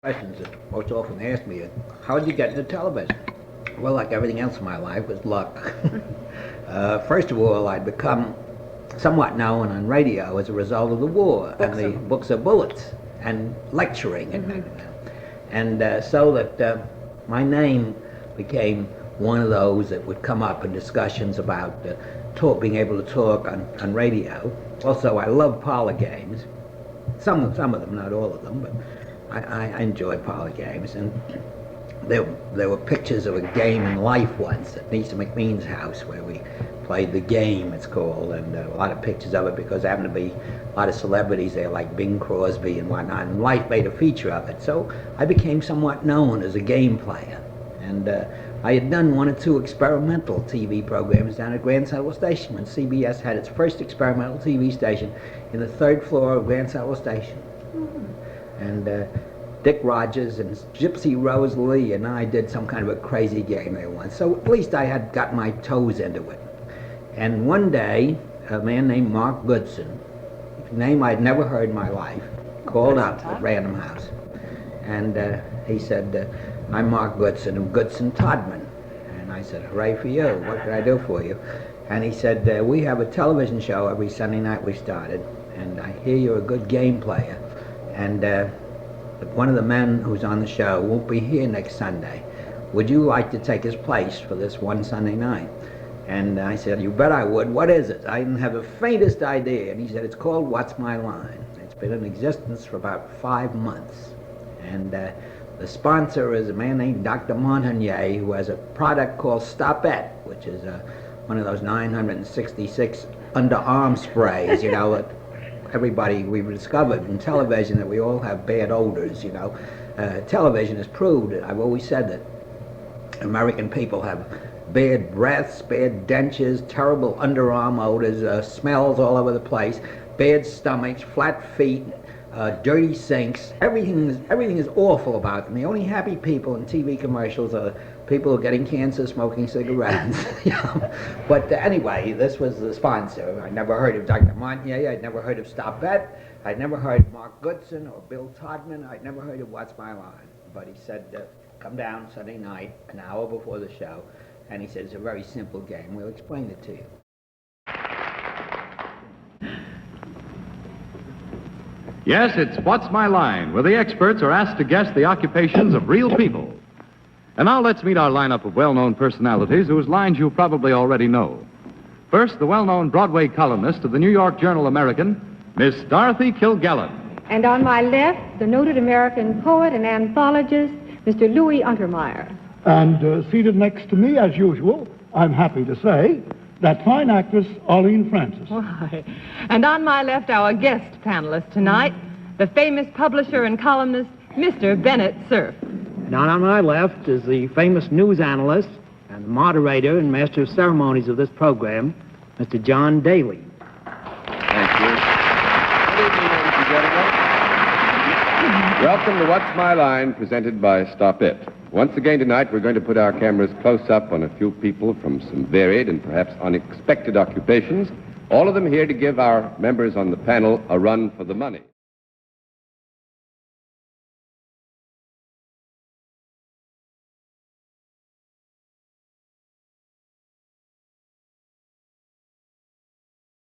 Questions that most often asked me is, how did you get into television? Well, like everything else in my life, was luck. First of all, I'd become somewhat known on radio as a result of the war and the books of bullets and lecturing. So that my name became one of those that would come up in discussions about being able to talk on radio. Also, I love parlor games. Some of them, not all of them, but I enjoy parlor games. And there were pictures of a game in life once at Lisa McLean's house where we played the game, it's called, and a lot of pictures of it because there happened to be a lot of celebrities there like Bing Crosby and whatnot, and Life made a feature of it. So I became somewhat known as a game player. And I had done one or two experimental TV programs down at Grand Central Station when CBS had its first experimental TV station in the third floor of Grand Central Station. And Dick Rogers and Gypsy Rose Lee and I did some kind of a crazy game there once. So at least I had got my toes into it. And one day, a man named Mark Goodson, a name I'd never heard in my life, called up at Random House. And he said, I'm Mark Goodson of Goodson Todman. And I said, hooray for you, what can I do for you? And he said, we have a television show every Sunday night we started, and I hear you're a good game player. And one of the men who's on the show won't be here next Sunday. Would you like to take his place for this one Sunday night? And I said, you bet I would. What is it? I didn't have the faintest idea. And he said, it's called What's My Line? It's been in existence for about 5 months. And the sponsor is a man named Dr. Montagnier, who has a product called Stop-It, which is one of those 966 underarm sprays, you know, that we've discovered in television that we all have bad odors, you know. Television has proved it. I've always said that American people have bad breaths, bad dentures, terrible underarm odors, smells all over the place, bad stomachs, flat feet, dirty sinks. Everything is awful about them. The only happy people in TV commercials are people who are getting cancer smoking cigarettes. You know? But anyway, this was the sponsor. I never heard of Dr. Montagnier. I'd never heard of Stop It. I'd never heard of Mark Goodson or Bill Todman. I'd never heard of What's My Line. But he said, come down Sunday night, an hour before the show. And he said, it's a very simple game. We'll explain it to you. Yes, it's What's My Line, where the experts are asked to guess the occupations of real people. And now let's meet our lineup of well-known personalities whose lines you probably already know. First, the well-known Broadway columnist of the New York Journal-American, Miss Dorothy Kilgallen. And on my left, the noted American poet and anthologist, Mr. Louis Untermeyer. And seated next to me, as usual, I'm happy to say, that fine actress, Arlene Francis. Why? And on my left, our guest panelist tonight, the famous publisher and columnist, Mr. Bennett Cerf. And on my left is the famous news analyst and the moderator and master of ceremonies of this program, Mr. John Daly. Thank you. Good evening, ladies and gentlemen. Welcome to What's My Line, presented by Stop It. Once again tonight, we're going to put our cameras close up on a few people from some varied and perhaps unexpected occupations, all of them here to give our members on the panel a run for the money.